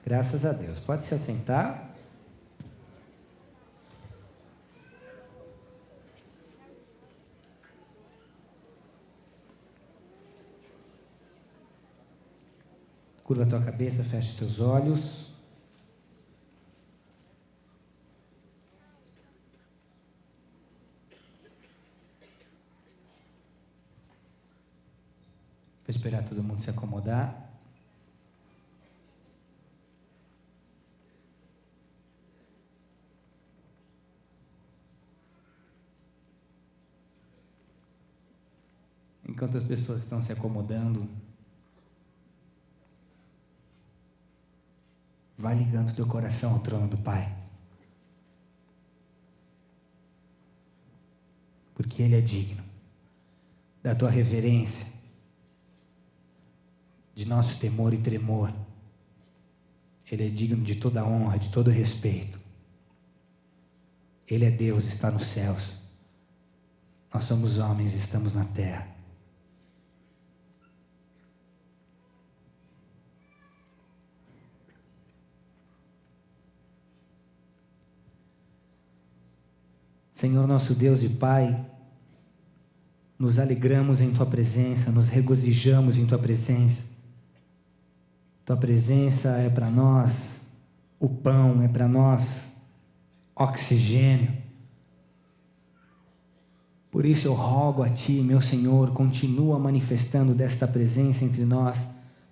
Graças a Deus. Pode se assentar. Curva a tua cabeça, fecha os teus olhos. Vou esperar todo mundo se acomodar. Enquanto as pessoas estão se acomodando, vai ligando teu coração ao trono do Pai. Porque Ele é digno da tua reverência, de nosso temor e tremor. Ele é digno de toda honra, de todo respeito. Ele é Deus, está nos céus. Nós somos homens, estamos na terra. Senhor nosso Deus e Pai, nos alegramos em Tua presença, nos regozijamos em Tua presença. Tua presença é para nós o pão, é para nós oxigênio. Por isso eu rogo a Ti, meu Senhor, continua manifestando desta presença entre nós,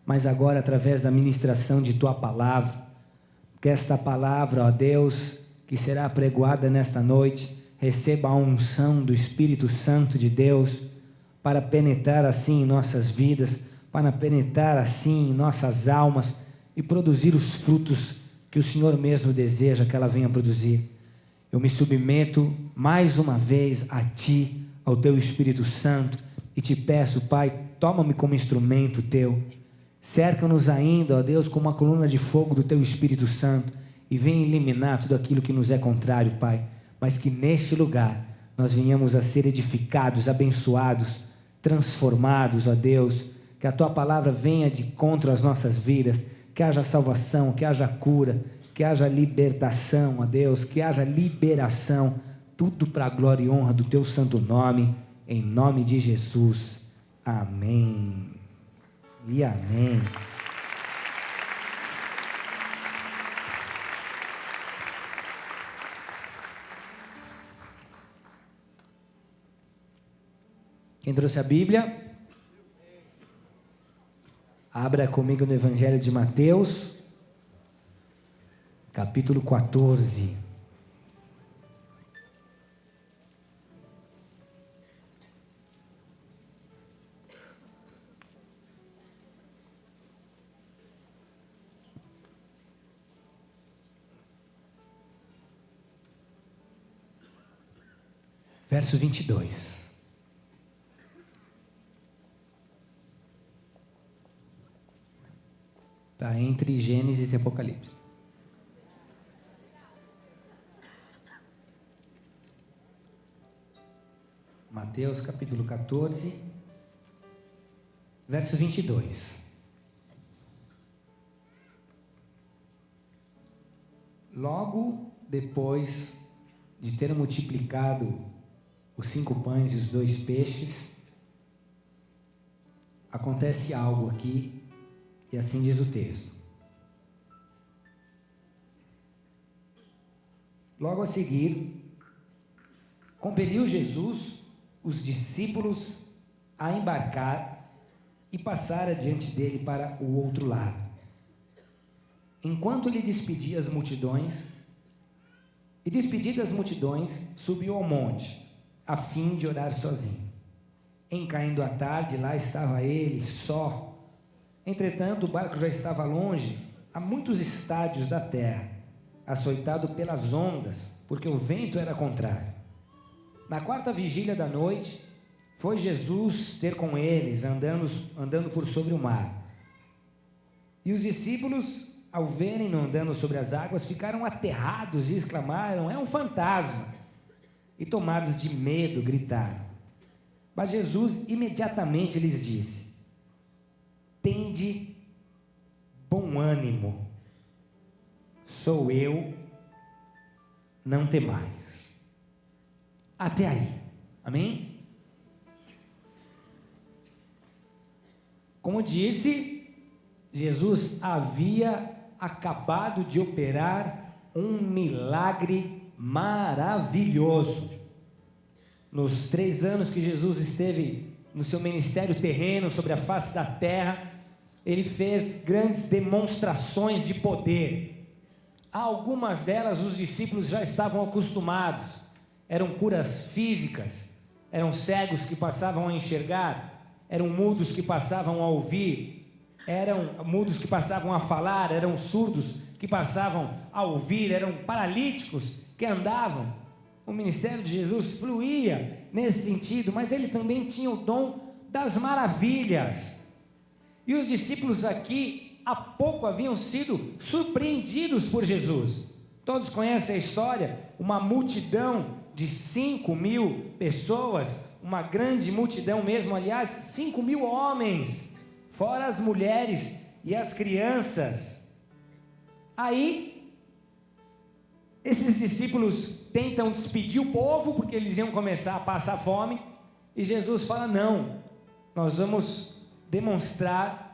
mas agora através da ministração de Tua palavra. Que esta palavra, ó Deus, que será apregoada nesta noite, receba a unção do Espírito Santo de Deus para penetrar assim em nossas vidas, para penetrar assim em nossas almas e produzir os frutos que o Senhor mesmo deseja que ela venha produzir. Eu me submeto mais uma vez a Ti, ao Teu Espírito Santo, e te peço, Pai, toma-me como instrumento Teu, cerca-nos ainda, ó Deus, com uma coluna de fogo do Teu Espírito Santo, e venha eliminar tudo aquilo que nos é contrário, Pai, mas que neste lugar nós venhamos a ser edificados, abençoados, transformados, ó Deus, que a Tua palavra venha de encontro às nossas vidas, que haja salvação, que haja cura, que haja libertação, ó Deus, que haja liberação, tudo para a glória e honra do Teu santo nome, em nome de Jesus, amém e amém. Quem trouxe a Bíblia? Abra comigo no Evangelho de Mateus, capítulo 14. Verso 22. Está entre Gênesis e Apocalipse. Mateus capítulo 14, verso 22. Logo depois de ter multiplicado os 5 pães e os 2 peixes, acontece algo aqui. E assim diz o texto. Logo a seguir, compeliu Jesus os discípulos a embarcar e passar adiante dele para o outro lado. Enquanto ele despedia as multidões, e despedidas as multidões, subiu ao monte, a fim de orar sozinho. Em caindo a tarde, lá estava ele, só. Entretanto, o barco já estava longe, a muitos estádios da terra, açoitado pelas ondas, porque o vento era contrário. Na 4ª vigília da noite, foi Jesus ter com eles, andando por sobre o mar. E os discípulos, ao verem-no andando sobre as águas, ficaram aterrados e exclamaram: é um fantasma! E tomados de medo, gritaram. Mas Jesus imediatamente lhes disse: tende bom ânimo, sou eu, não temais. Até aí, amém? Como disse, Jesus havia acabado de operar um milagre maravilhoso. Nos 3 anos que Jesus esteve no seu ministério terreno sobre a face da terra, ele fez grandes demonstrações de poder. A algumas delas os discípulos já estavam acostumados. Eram curas físicas, eram cegos que passavam a enxergar, eram mudos que passavam a ouvir, eram mudos que passavam a falar, eram surdos que passavam a ouvir, eram paralíticos que andavam. O ministério de Jesus fluía nesse sentido, mas ele também tinha o dom das maravilhas. E os discípulos aqui há pouco haviam sido surpreendidos por Jesus. Todos conhecem a história, uma multidão de 5.000 pessoas, uma grande multidão mesmo, aliás, 5.000 homens, fora as mulheres e as crianças. Aí, esses discípulos tentam despedir o povo, porque eles iam começar a passar fome, e Jesus fala: não, nós vamos demonstrar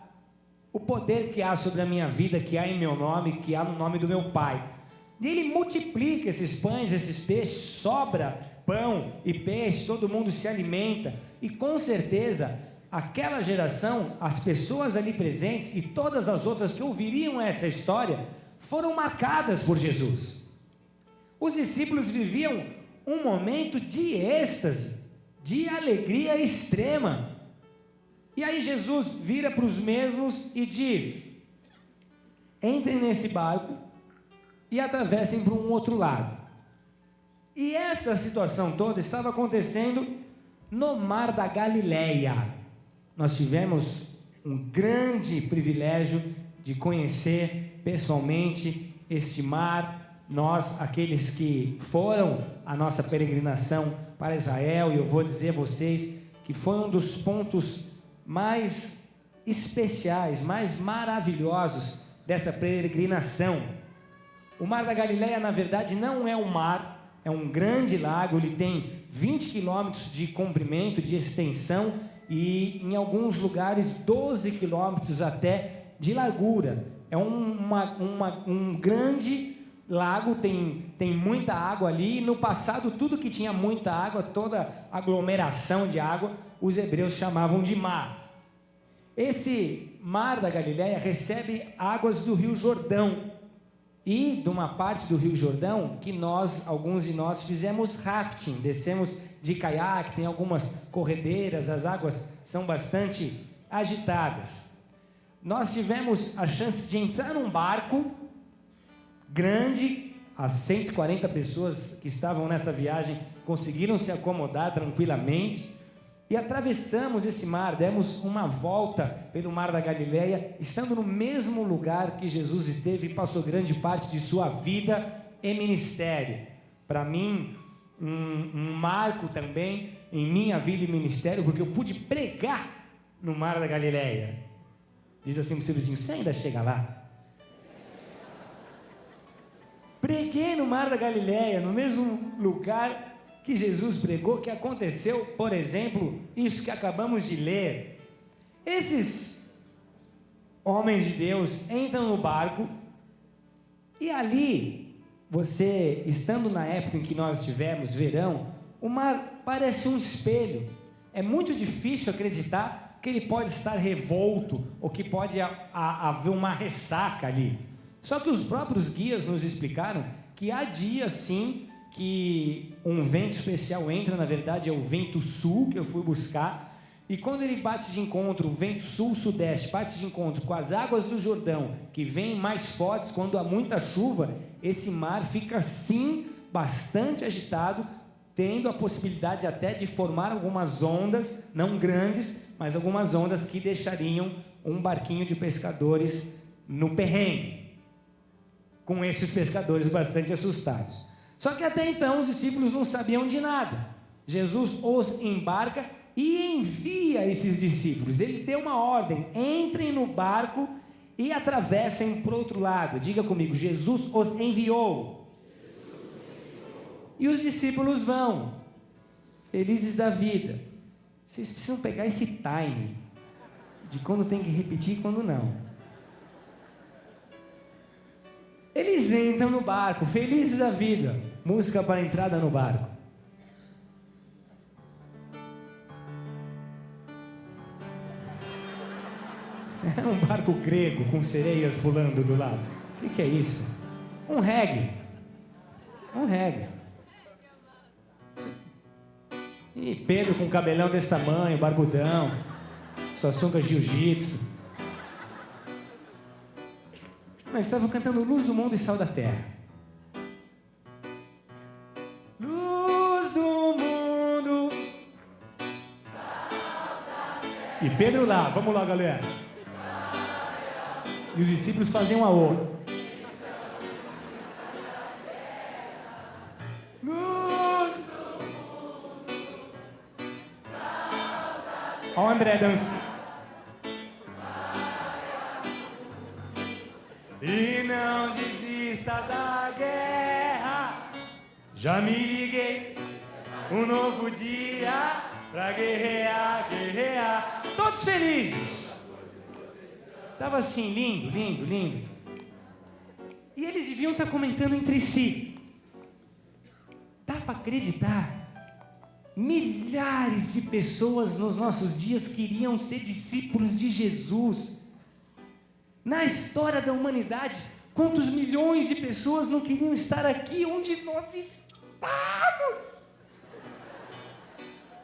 o poder que há sobre a minha vida, que há em meu nome, que há no nome do meu Pai. E ele multiplica esses pães, esses peixes, sobra pão e peixe, todo mundo se alimenta, e com certeza, aquela geração, as pessoas ali presentes e todas as outras que ouviriam essa história, foram marcadas por Jesus. Os discípulos viviam um momento de êxtase, de alegria extrema. E aí Jesus vira para os mesmos e diz: entrem nesse barco e atravessem para um outro lado. E essa situação toda estava acontecendo no Mar da Galileia. Nós tivemos um grande privilégio de conhecer pessoalmente este mar. Nós, aqueles que foram a nossa peregrinação para Israel, e eu vou dizer a vocês que foi um dos pontos mais especiais, mais maravilhosos dessa peregrinação. O Mar da Galileia, na verdade, não é um mar, é um grande lago. Ele tem 20 quilômetros de comprimento, de extensão, e em alguns lugares 12 quilômetros até de largura. É um grande lago, tem muita água ali. No passado, tudo que tinha muita água, toda aglomeração de água, os hebreus chamavam de mar. Esse Mar da Galileia recebe águas do Rio Jordão, e de uma parte do Rio Jordão que alguns de nós fizemos rafting, descemos de caiaque, tem algumas corredeiras, as águas são bastante agitadas. Nós tivemos a chance de entrar num barco grande, as 140 pessoas que estavam nessa viagem conseguiram se acomodar tranquilamente, e atravessamos esse mar, demos uma volta pelo Mar da Galileia, estando no mesmo lugar que Jesus esteve e passou grande parte de sua vida e ministério. Para mim, um marco também em minha vida e ministério, porque eu pude pregar no Mar da Galileia. Diz assim pro seu vizinho: você ainda chega lá? Preguei no Mar da Galileia, no mesmo lugar que Jesus pregou, que aconteceu, por exemplo, isso que acabamos de ler. Esses homens de Deus entram no barco, e ali, você, estando na época em que nós tivemos verão, o mar parece um espelho. É muito difícil acreditar que ele pode estar revolto, ou que pode haver uma ressaca ali. Só que os próprios guias nos explicaram que há dias, sim, que um vento especial entra, na verdade é o vento sul, que eu fui buscar, e quando ele bate de encontro, o vento sul-sudeste bate de encontro com as águas do Jordão, que vêm mais fortes quando há muita chuva, esse mar fica sim bastante agitado, tendo a possibilidade até de formar algumas ondas, não grandes, mas algumas ondas que deixariam um barquinho de pescadores no perrengue, com esses pescadores bastante assustados. Só que até então os discípulos não sabiam de nada. Jesus os embarca e envia esses discípulos. Ele deu uma ordem: entrem no barco e atravessem para o outro lado. Diga comigo, Jesus os enviou. E os discípulos vão, felizes da vida. Vocês precisam pegar esse time, de quando tem que repetir e quando não. Eles entram no barco, felizes da vida. Música para a entrada no barco. É um barco grego com sereias pulando do lado. O que é isso? Um reggae. Um reggae. E Pedro com cabelão desse tamanho, barbudão. Sua sunga jiu-jitsu. Eles estavam cantando Luz do Mundo e Sal da Terra. Luz do mundo, sal da terra. E Pedro lá, vamos lá, galera. E os discípulos faziam um aô. Luz do mundo, sal da terra. Ó o André dança. E não desista da guerra. Já me liguei. Um novo dia pra guerrear, guerrear. Todos felizes. Tava assim, lindo, lindo, lindo. E eles deviam estar comentando entre si. Dá para acreditar? Milhares de pessoas nos nossos dias queriam ser discípulos de Jesus. Na história da humanidade, quantos milhões de pessoas não queriam estar aqui onde nós estamos?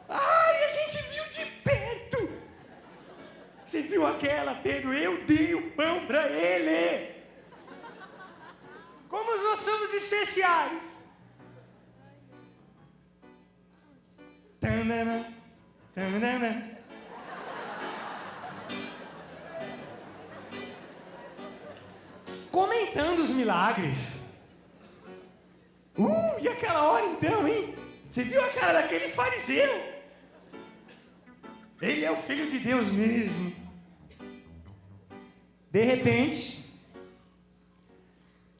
Ai, a gente viu de perto. Você viu aquela, Pedro? Eu dei o pão para ele. Como nós somos especiais. Tandana, tandana. Comentando os milagres. E aquela hora então, hein? Você viu a cara daquele fariseu? Ele é o Filho de Deus mesmo. De repente,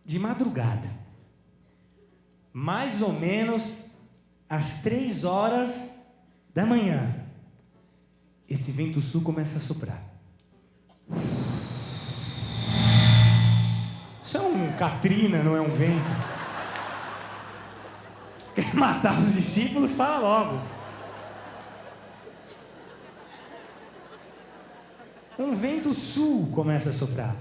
de madrugada, mais ou menos às 3 horas da manhã, esse vento sul começa a soprar. Isso é um Katrina, não é um vento. Quer matar os discípulos? Fala logo. Um vento sul começa a soprar.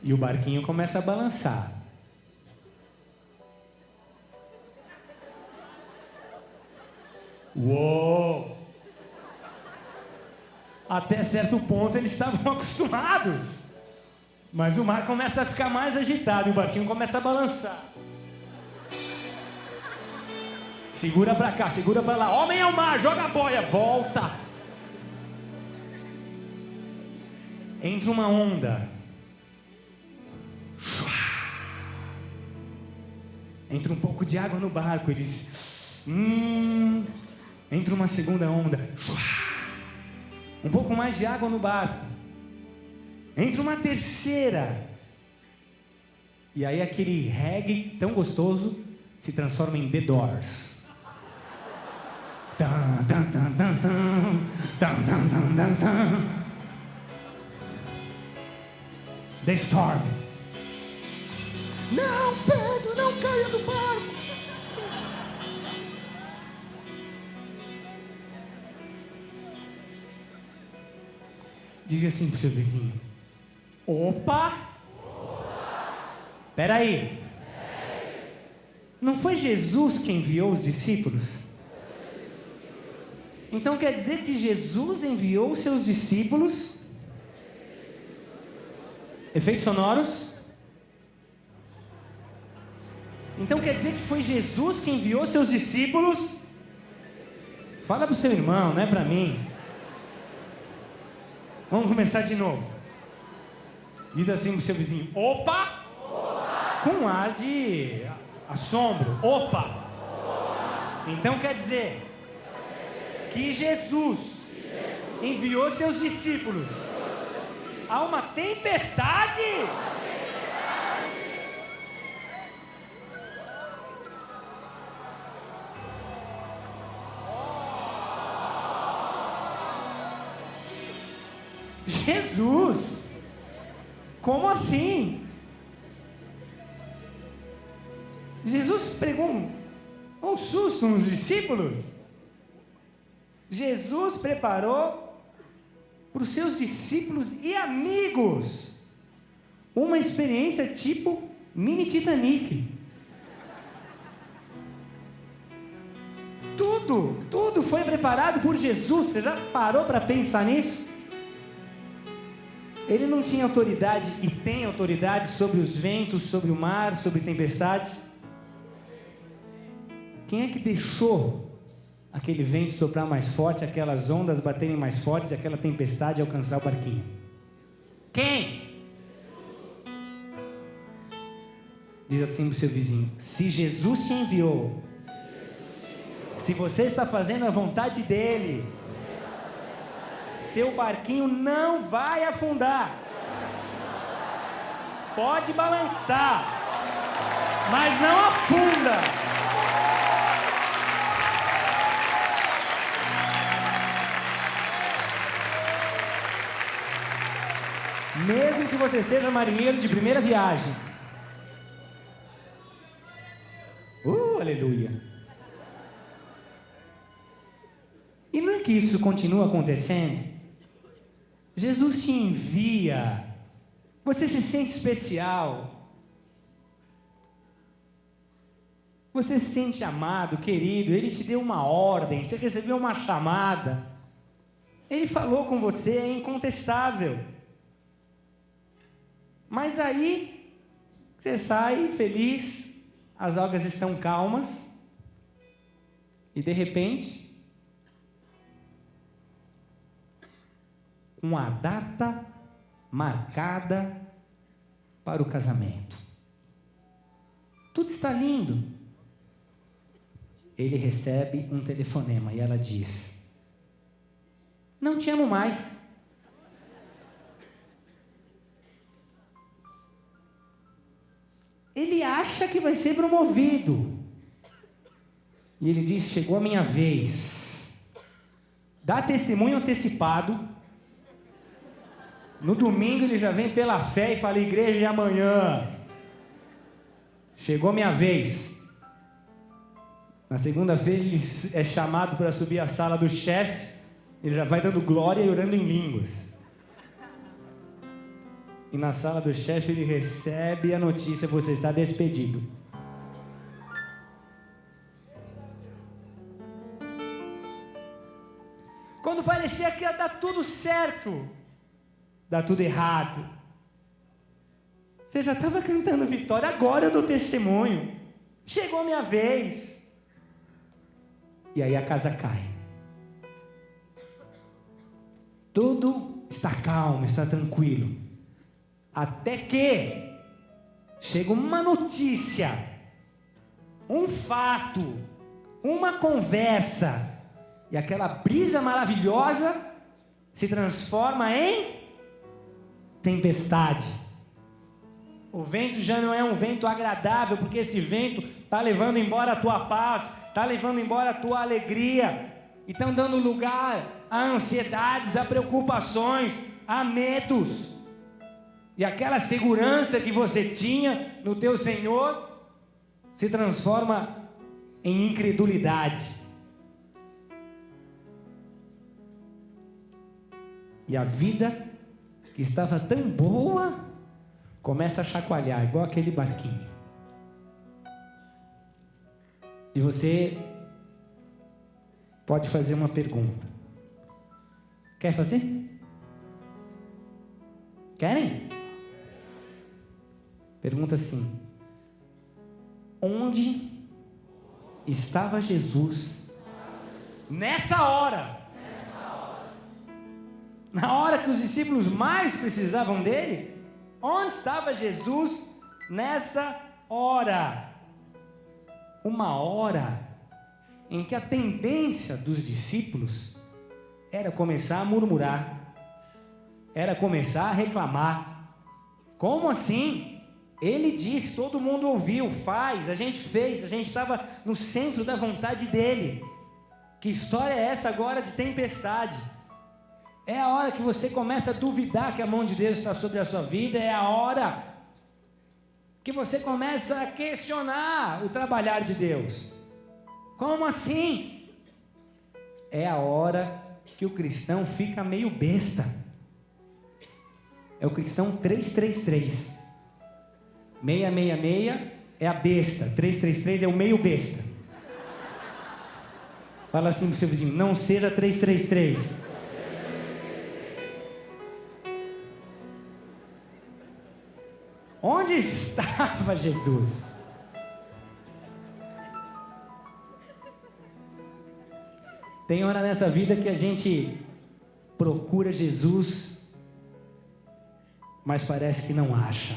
E o barquinho começa a balançar. Uou! Até certo ponto eles estavam acostumados. Mas o mar começa a ficar mais agitado e o barquinho começa a balançar. Segura pra cá, segura pra lá. Homem ao mar, joga a boia, volta. Entra uma onda. Entra um pouco de água no barco. Eles... Entra uma segunda onda. Um pouco mais de água no barco. Entra uma terceira. E aí aquele reggae tão gostoso se transforma em The Doors. The Storm. Não, Pedro, não caia do barco. Diga assim pro seu vizinho. Opa! Peraí. Não foi Jesus que enviou os discípulos? Então quer dizer que Jesus enviou os seus discípulos? Efeitos sonoros? Então quer dizer que foi Jesus que enviou seus discípulos? Fala pro seu irmão, não é para mim. Vamos começar de novo. Diz assim pro seu vizinho: opa! Opa! Com ar de Assombro. Opa! Então quer dizer que Jesus enviou seus discípulos a uma tempestade. Jesus? Como assim? Jesus pregou um susto nos discípulos. Jesus preparou para os seus discípulos e amigos uma experiência tipo mini Titanic. Tudo foi preparado por Jesus. Você já parou para pensar nisso? Ele não tinha autoridade e tem autoridade sobre os ventos, sobre o mar, sobre tempestade. Quem é que deixou aquele vento soprar mais forte, aquelas ondas baterem mais fortes e aquela tempestade alcançar o barquinho? Quem? Diz assim para o seu vizinho: se Jesus te enviou, se você está fazendo a vontade dele, seu barquinho não vai afundar. Pode balançar, mas não afunda. Mesmo que você seja marinheiro de primeira viagem. Aleluia. E não é que isso continua acontecendo? Jesus te envia. Você se sente especial. Você se sente amado, querido. Ele te deu uma ordem. Você recebeu uma chamada. Ele falou com você, é incontestável. Mas aí, você sai feliz, as águas estão calmas, e de repente, uma data marcada para o casamento. Tudo está lindo. Ele recebe um telefonema e ela diz: não te amo mais. Ele acha que vai ser promovido. E ele diz: chegou a minha vez. Dá testemunho antecipado. No domingo ele já vem pela fé e fala: igreja de amanhã. Chegou a minha vez. Na segunda-feira ele é chamado para subir à sala do chefe. Ele já vai dando glória e orando em línguas. E na sala do chefe ele recebe a notícia: você está despedido. Quando parecia que ia dar tudo certo, dá tudo errado. Você já estava cantando vitória, agora eu dou testemunho. Chegou a minha vez. E aí a casa cai. Tudo está calmo, está tranquilo. Até que chega uma notícia, um fato, uma conversa, e aquela brisa maravilhosa se transforma em tempestade. O vento já não é um vento agradável, porque esse vento está levando embora a tua paz, está levando embora a tua alegria, e estão dando lugar a ansiedades, a preocupações, a medos. E aquela segurança que você tinha no teu Senhor se transforma em incredulidade. E a vida que estava tão boa começa a chacoalhar, igual aquele barquinho. E você pode fazer uma pergunta. Quer fazer? Querem? Pergunta assim: onde estava Jesus nessa hora? Na hora que os discípulos mais precisavam dele? Onde estava Jesus nessa hora? uma hora em que a tendência dos discípulos era começar a murmurar, era começar a reclamar. Como assim? Ele disse, todo mundo ouviu, faz, a gente fez, a gente estava no centro da vontade dele. Que história é essa agora de tempestade? É a hora que você começa a duvidar que a mão de Deus está sobre a sua vida, é a hora que você começa a questionar o trabalhar de Deus. Como assim? É a hora que o cristão fica meio besta. É o cristão 333. 666 é a besta, 333 é o meio besta. Fala assim pro seu vizinho, não seja 333. Onde estava Jesus? Tem hora nessa vida que a gente procura Jesus, mas parece que não acha.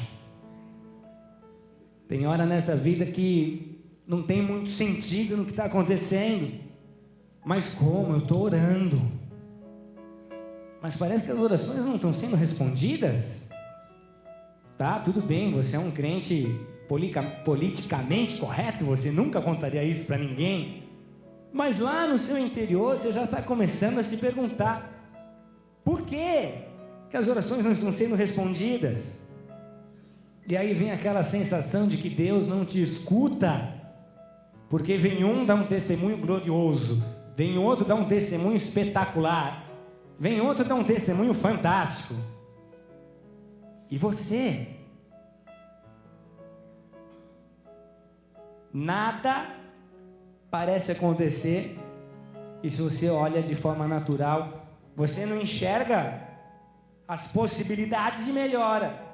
Tem hora nessa vida que não tem muito sentido no que está acontecendo. Mas como? Eu estou orando. Mas parece que as orações não estão sendo respondidas. Tá, tudo bem, você é um crente politicamente correto, você nunca contaria isso para ninguém. Mas lá no seu interior você já está começando a se perguntar: por quê que as orações não estão sendo respondidas? E aí vem aquela sensação de que Deus não te escuta, porque vem um dar um testemunho glorioso, vem outro dar um testemunho espetacular, vem outro dar um testemunho fantástico. E você? Nada parece acontecer, e se você olha de forma natural, você não enxerga as possibilidades de melhora.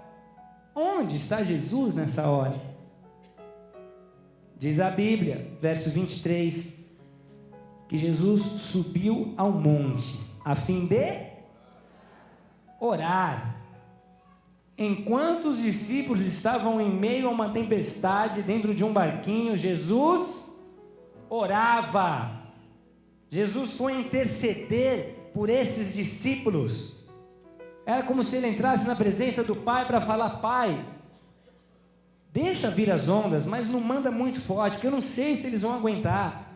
Onde está Jesus nessa hora? Diz a Bíblia, verso 23, que Jesus subiu ao monte a fim de orar. Enquanto os discípulos estavam em meio a uma tempestade dentro de um barquinho, Jesus orava. Jesus foi interceder por esses discípulos. Era como se ele entrasse na presença do Pai para falar: Pai, deixa vir as ondas, mas não manda muito forte, porque eu não sei se eles vão aguentar.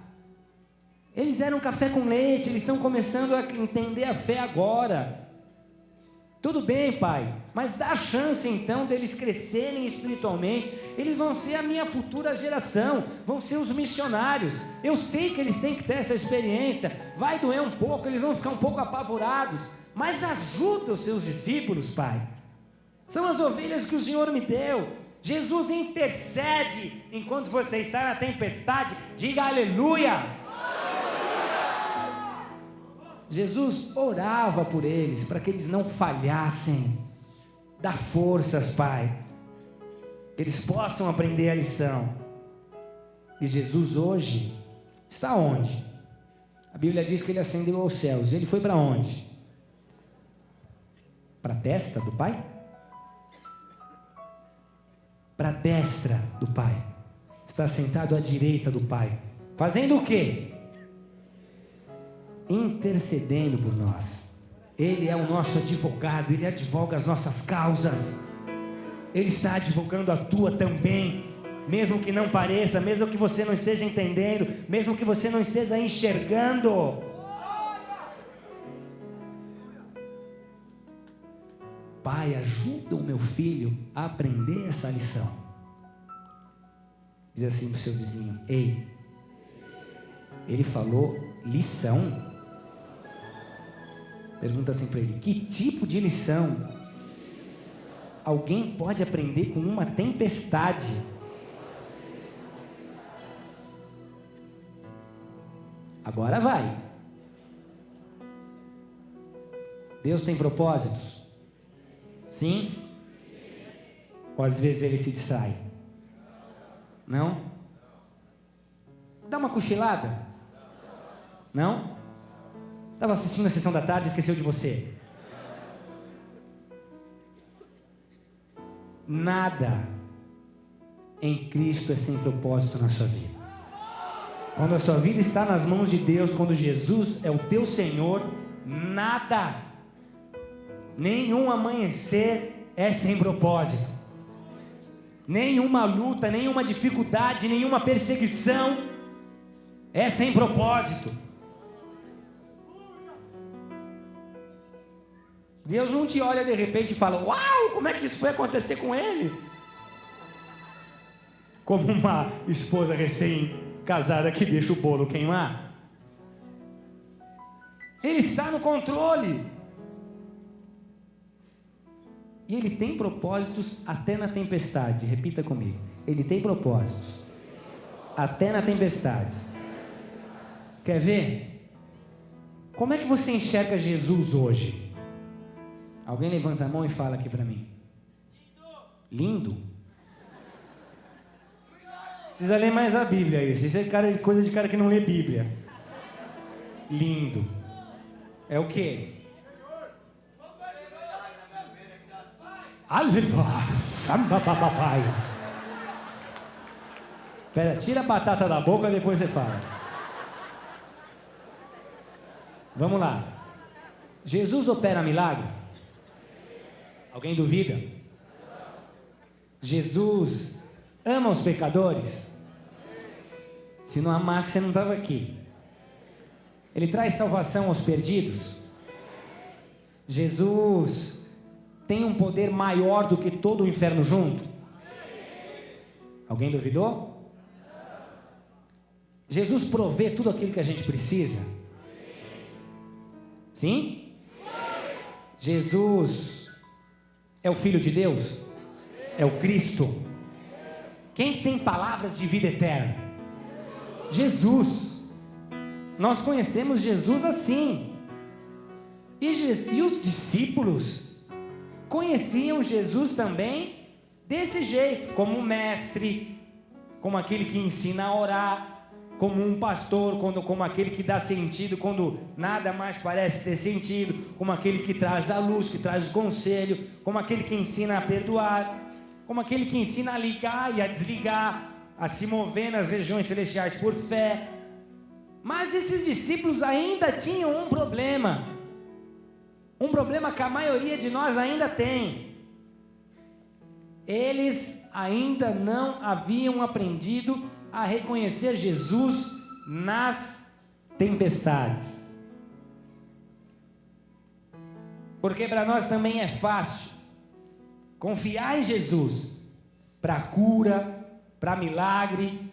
Eles eram café com leite, eles estão começando a entender a fé agora. Tudo bem, Pai, mas dá a chance então deles crescerem espiritualmente. Eles vão ser a minha futura geração, vão ser os missionários. Eu sei que eles têm que ter essa experiência, vai doer um pouco, eles vão ficar um pouco apavorados, mas ajuda os seus discípulos, Pai. São as ovelhas que o Senhor me deu. Jesus intercede enquanto você está na tempestade. Diga aleluia. Jesus orava por eles, para que eles não falhassem. Dá forças, Pai, que eles possam aprender a lição. E Jesus hoje está onde? A Bíblia diz que ele ascendeu aos céus. Ele foi para onde? Para a testa do Pai? Para a destra do Pai. Está sentado à direita do Pai. Fazendo o quê? Intercedendo por nós. Ele é o nosso advogado, ele advoga as nossas causas. Ele está advogando a tua também, mesmo que não pareça, mesmo que você não esteja entendendo, mesmo que você não esteja enxergando. Pai, ajuda o meu filho a aprender essa lição. Diz assim para o seu vizinho: ei, ele falou lição? Pergunta assim para ele: que tipo de lição alguém pode aprender com uma tempestade? Agora vai. Deus tem propósitos? Sim? Ou às vezes ele se distrai? Não? Dá uma cochilada? Não? Estava assistindo a sessão da tarde e esqueceu de você. Nada em Cristo é sem propósito na sua vida. Quando a sua vida está nas mãos de Deus, quando Jesus é o teu Senhor, nada, nenhum amanhecer é sem propósito, nenhuma luta, nenhuma dificuldade, nenhuma perseguição é sem propósito. Deus não te olha de repente e fala: uau, como é que isso foi acontecer com ele? Como uma esposa recém-casada que deixa o bolo queimar. Ele está no controle. E Ele tem propósitos até na tempestade. Repita comigo. Ele tem propósitos até na tempestade. Quer ver? Como é que você enxerga Jesus hoje? Alguém levanta a mão e fala aqui para mim. Lindo? Precisa ler mais a Bíblia isso. Isso é coisa de cara que não lê Bíblia. Lindo. É o quê? Aleluia. Pera, tira a batata da boca, depois você fala. Vamos lá. Jesus opera milagre? Alguém duvida? Jesus ama os pecadores? Se não amasse, você não estava aqui. Ele traz salvação aos perdidos? Jesus tem um poder maior do que todo o inferno junto? Alguém duvidou? Jesus provê tudo aquilo que a gente precisa? Sim? Jesus é o Filho de Deus? É o Cristo? Quem tem palavras de vida eterna? Jesus. Nós conhecemos Jesus assim. E os discípulos conheciam Jesus também desse jeito, como um mestre, como aquele que ensina a orar, como um pastor, como aquele que dá sentido quando nada mais parece ter sentido, como aquele que traz a luz, que traz o conselho, como aquele que ensina a perdoar, como aquele que ensina a ligar e a desligar, a se mover nas regiões celestiais por fé. Mas esses discípulos ainda tinham um problema que a maioria de nós ainda tem. Eles ainda não haviam aprendido a reconhecer Jesus nas tempestades. Porque para nós também é fácil confiar em Jesus para cura, para milagre,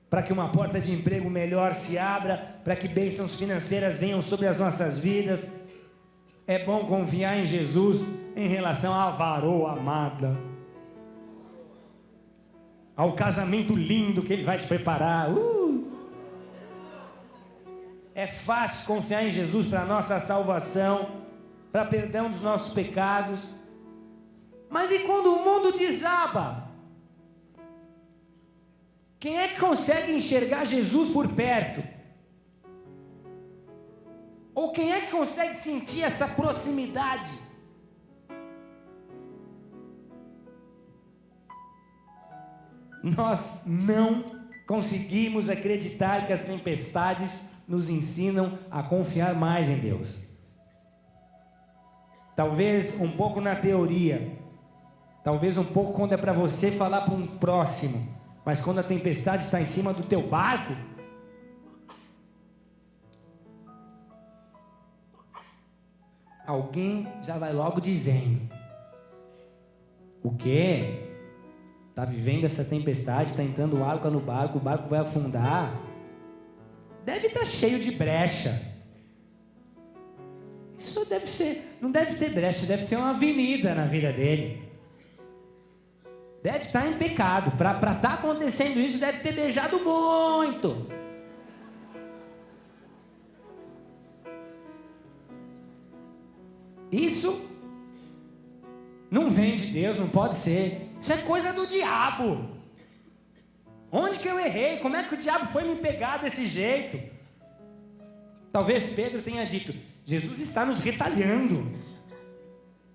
para que uma porta de emprego melhor se abra, para que bênçãos financeiras venham sobre as nossas vidas. É bom confiar em Jesus em relação à varoa amada, ao casamento lindo que Ele vai te preparar. É fácil confiar em Jesus para a nossa salvação, para perdão dos nossos pecados. Mas e quando o mundo desaba? Quem é que consegue enxergar Jesus por perto? Ou quem é que consegue sentir essa proximidade? Nós não conseguimos acreditar que as tempestades nos ensinam a confiar mais em Deus. Talvez um pouco na teoria, talvez um pouco quando é para você falar para um próximo, mas quando a tempestade está em cima do teu barco, alguém já vai logo dizendo: o quê? Está vivendo essa tempestade, está entrando água no barco, o barco vai afundar. Deve estar cheio de brecha. Isso deve ser, não deve ter brecha, deve ter uma avenida na vida dele. Deve estar em pecado. Para estar acontecendo isso, deve ter beijado muito. Isso não vem de Deus, não pode ser. Isso é coisa do diabo. Onde que eu errei? Como é que o diabo foi me pegar desse jeito? Talvez Pedro tenha dito: Jesus está nos retalhando.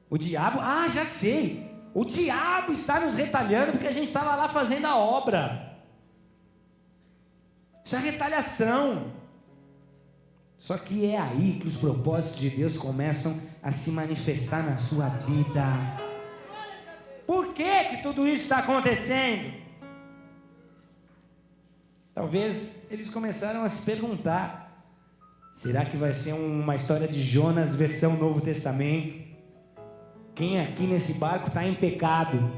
O diabo, já sei. O diabo está nos retalhando porque a gente estava lá fazendo a obra. Isso é retaliação. Só que é aí que os propósitos de Deus começam a se manifestar na sua vida. Por que tudo isso está acontecendo? Talvez eles começaram a se perguntar: será que vai ser uma história de Jonas versão Novo Testamento? Quem aqui nesse barco está em pecado?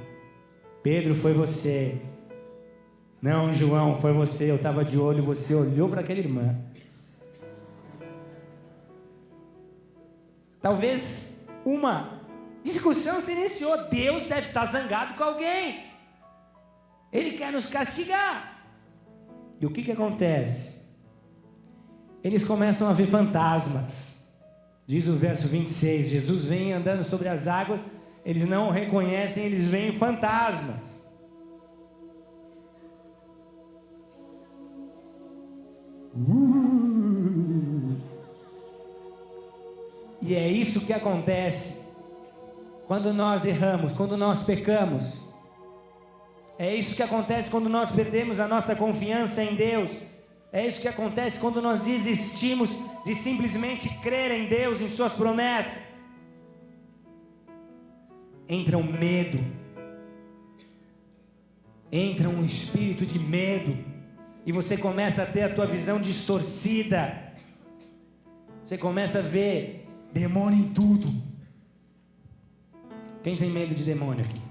Pedro, foi você. Não, João, foi você. Eu estava de olho, você olhou para aquela irmã. Talvez uma discussão se iniciou. Deus deve estar zangado com alguém. Ele quer nos castigar. E o que acontece? Eles começam a ver fantasmas. Diz o verso 26, Jesus vem andando sobre as águas, eles não o reconhecem, eles veem fantasmas. E é isso que acontece quando nós erramos, quando nós pecamos. É isso que acontece quando nós perdemos a nossa confiança em Deus. É isso que acontece quando nós desistimos de simplesmente crer em Deus, em suas promessas. Entra um medo, entra um espírito de medo, e você começa a ter a tua visão distorcida. Você começa a ver demônio em tudo. Quem tem medo de demônio aqui?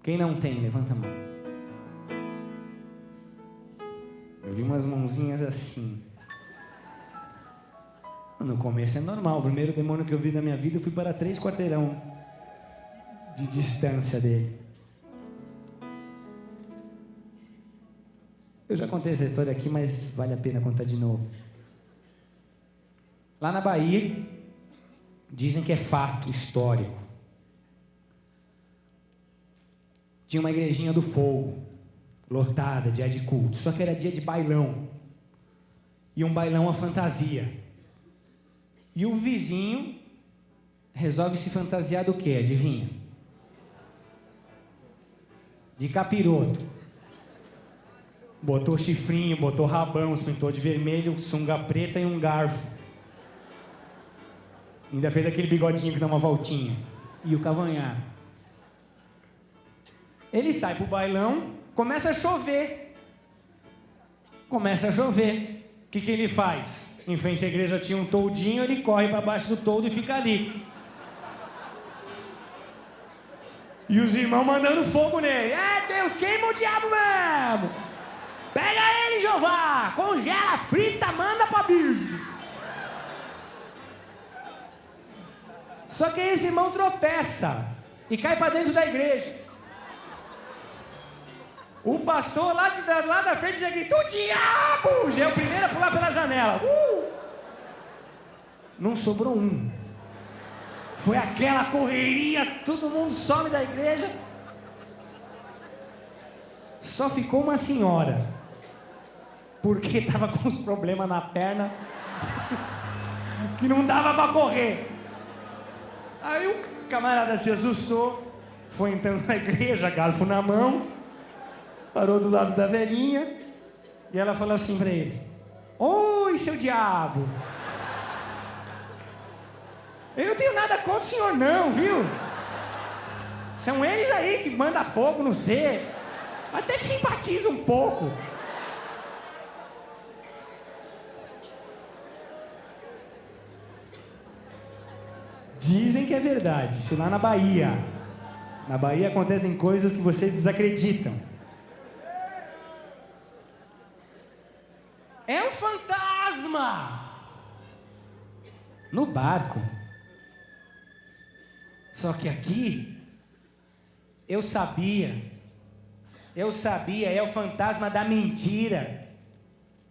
Quem não tem, levanta a mão. Eu vi umas mãozinhas assim. No começo é normal. O primeiro demônio que eu vi da minha vida, eu fui para 3 quarteirão de distância dele. Eu já contei essa história aqui, mas vale a pena contar de novo. Lá na Bahia, dizem que é fato histórico. Tinha uma igrejinha do fogo, lotada, dia de culto, só que era dia de bailão. E um bailão à fantasia. E o vizinho resolve se fantasiar do quê? Adivinha? De capiroto. Botou chifrinho, botou rabão, se pintou de vermelho, sunga preta e um garfo. Ainda fez aquele bigodinho que dá uma voltinha. E o cavanhaque. Ele sai pro bailão, começa a chover. Começa a chover. O que ele faz? Em frente à igreja tinha um toldinho, ele corre para baixo do toldo e fica ali. E os irmãos mandando fogo nele. É, Deus, queima o diabo mesmo. Pega ele, Jeová, congela, frita, manda para bicho. Só que esse irmão tropeça e cai para dentro da igreja. O pastor lá da frente já gritou: diabo! Já é o primeiro a pular pela janela. Não sobrou um. Foi aquela correria, todo mundo some da igreja. Só ficou uma senhora, porque estava com uns problemas na perna que não dava para correr. Aí o camarada se assustou, foi entrando na igreja, garfo na mão, parou do lado da velhinha e ela falou assim para ele: oi, seu diabo, eu não tenho nada contra o senhor não, viu? São eles aí que mandam fogo no você. Até que simpatiza um pouco. Dizem que é verdade. Isso lá na Bahia. Na Bahia acontecem coisas que vocês desacreditam. É um fantasma no barco. Só que aqui eu sabia, é o fantasma da mentira.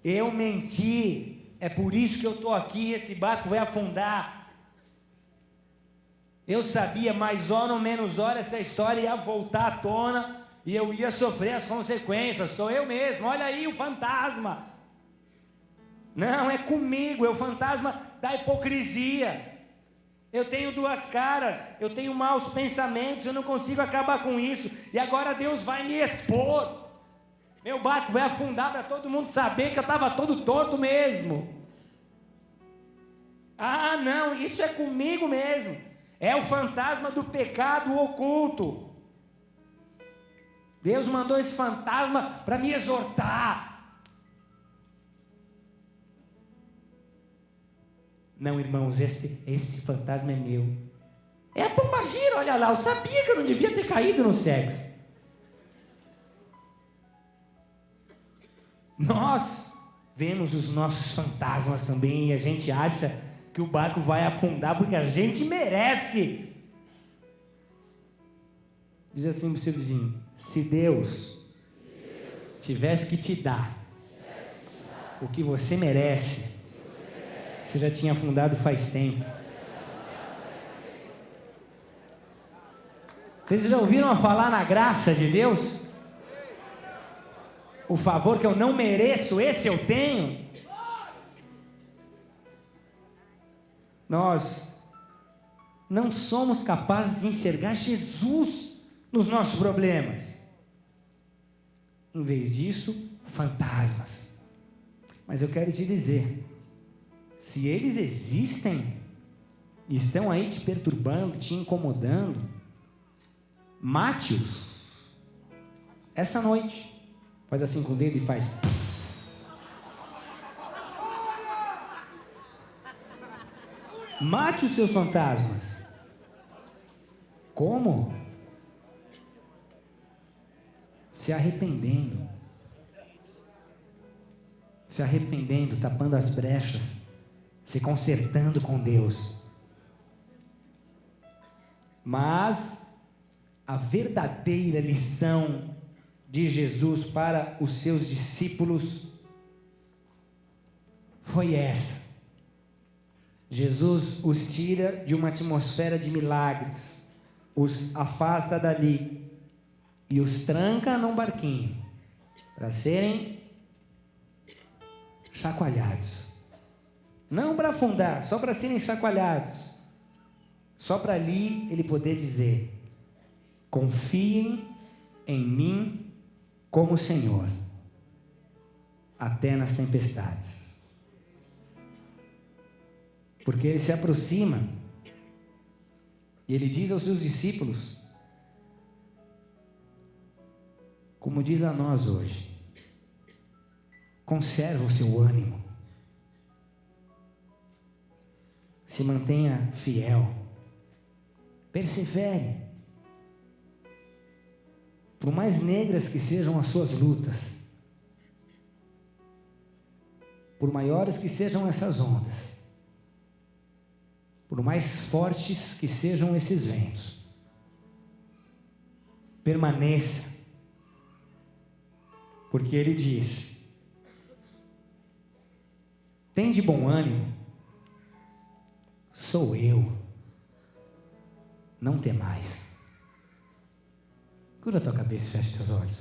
Eu menti, é por isso que eu estou aqui, esse barco vai afundar. Eu sabia, mais hora ou menos hora, essa história ia voltar à tona e eu ia sofrer as consequências. Sou eu mesmo, olha aí o fantasma. Não, é comigo, é o fantasma da hipocrisia. Eu tenho 2 caras, eu tenho maus pensamentos, eu não consigo acabar com isso. E agora Deus vai me expor. Meu barco vai afundar para todo mundo saber que eu estava todo torto mesmo. Ah, não, isso é comigo mesmo. É o fantasma do pecado oculto. Deus mandou esse fantasma para me exortar. Não, irmãos, esse fantasma é meu. É a pombagira, olha lá, eu sabia que eu não devia ter caído no sexo. Nós vemos os nossos fantasmas também e a gente acha que o barco vai afundar porque a gente merece. Diz assim para o seu vizinho: se Deus tivesse que te dar o que você merece, você já tinha afundado faz tempo. Vocês já ouviram falar na graça de Deus? O favor que eu não mereço, esse eu tenho. Nós não somos capazes de enxergar Jesus nos nossos problemas. Em vez disso, fantasmas. Mas eu quero te dizer, se eles existem e estão aí te perturbando, te incomodando, mate-os essa noite. Faz assim com o dedo e faz. Mate os seus fantasmas. Como? Se arrependendo. Se arrependendo, tapando as brechas, se consertando com Deus. Mas a verdadeira lição de Jesus para os seus discípulos foi essa. Jesus os tira de uma atmosfera de milagres, os afasta dali e os tranca num barquinho para serem chacoalhados. Não para afundar, só para serem chacoalhados. Só para ali ele poder dizer: confiem em mim como Senhor, até nas tempestades. Porque ele se aproxima e ele diz aos seus discípulos, como diz a nós hoje: conserva o seu ânimo, se mantenha fiel, persevere. Por mais negras que sejam as suas lutas, por maiores que sejam essas ondas, por mais fortes que sejam esses ventos, permaneça, porque ele diz: tem de bom ânimo, sou eu, não temais. Cura a tua cabeça e fecha teus olhos.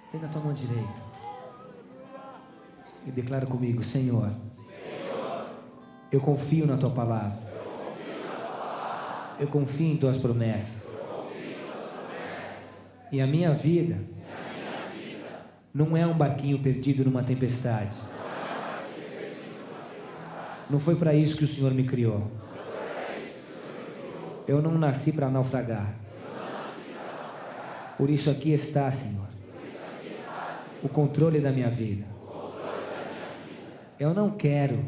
Estenda a tua mão direita e declara comigo: Senhor, eu confio na tua palavra, eu confio em tuas promessas, e a minha vida não é um barquinho perdido numa tempestade. Não foi para isso que o Senhor me criou. Eu não nasci para naufragar. Por isso aqui está, Senhor, o controle da minha vida. Eu não quero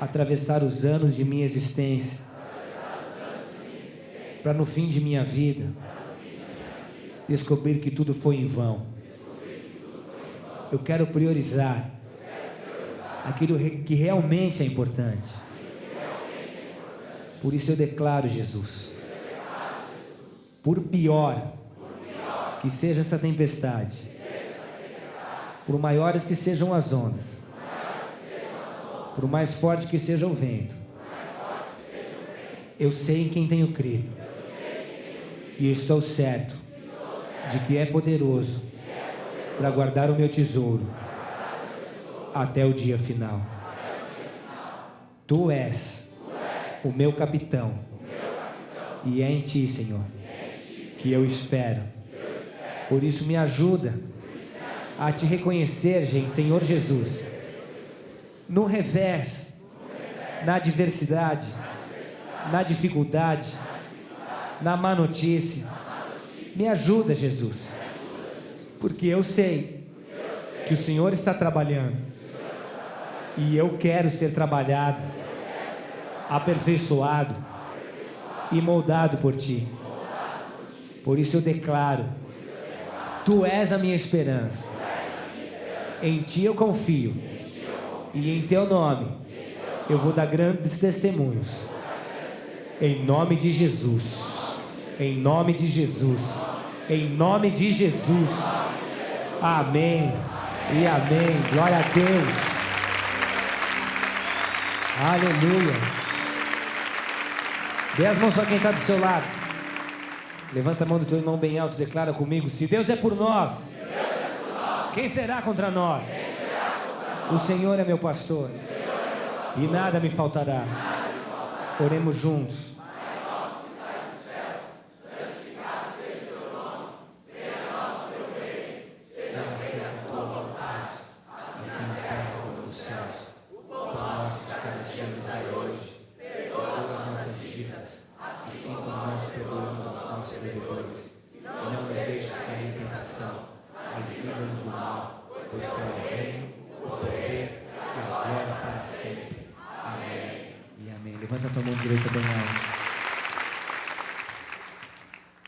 atravessar os anos de minha existência para no fim de minha vida descobrir que tudo foi em vão. Eu quero priorizar aquilo que realmente é importante. Por isso eu declaro, Jesus, por pior que seja essa tempestade, por maiores que sejam as ondas, por mais forte que seja o vento, eu sei em quem tenho crido, e estou certo de que é poderoso para guardar o meu tesouro até o dia final. Tu és o meu capitão. E é em Ti, Senhor, que eu espero. Por isso me ajuda a Te reconhecer, gente, Senhor Jesus, no revés, na adversidade, na dificuldade, na má notícia. Me ajuda, Jesus, porque eu sei que o Senhor está trabalhando e eu quero ser trabalhado, aperfeiçoado e moldado por Ti. Por isso eu declaro: Tu és a minha esperança. Em Ti eu confio. E em Teu nome eu vou dar grandes testemunhos. Em nome de Jesus. Em nome de Jesus. Em nome de Jesus. Amém e amém. Glória a Deus. Aleluia. Dê as mãos para quem está do seu lado. Levanta a mão do teu irmão bem alto. Declara comigo: se Deus é por nós, quem será contra nós? O Senhor é meu pastor e nada me faltará. Oremos juntos.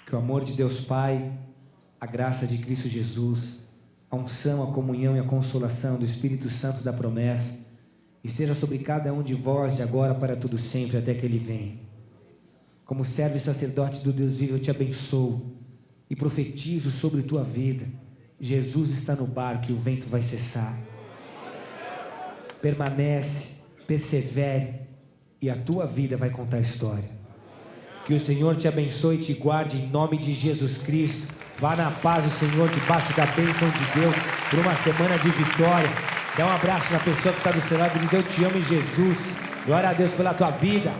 Que o amor de Deus Pai, a graça de Cristo Jesus, a unção, a comunhão e a consolação do Espírito Santo da promessa esteja sobre cada um de vós de agora para todo sempre, até que Ele venha. Como servo e sacerdote do Deus vivo, eu te abençoo e profetizo sobre tua vida: Jesus está no barco e o vento vai cessar. Permanece, persevere e a tua vida vai contar a história. Que o Senhor te abençoe e te guarde em nome de Jesus Cristo. Vá na paz do Senhor, debaixo da bênção de Deus, por uma semana de vitória. Dá um abraço na pessoa que está do seu lado e diz: eu te amo em Jesus. Glória a Deus pela tua vida.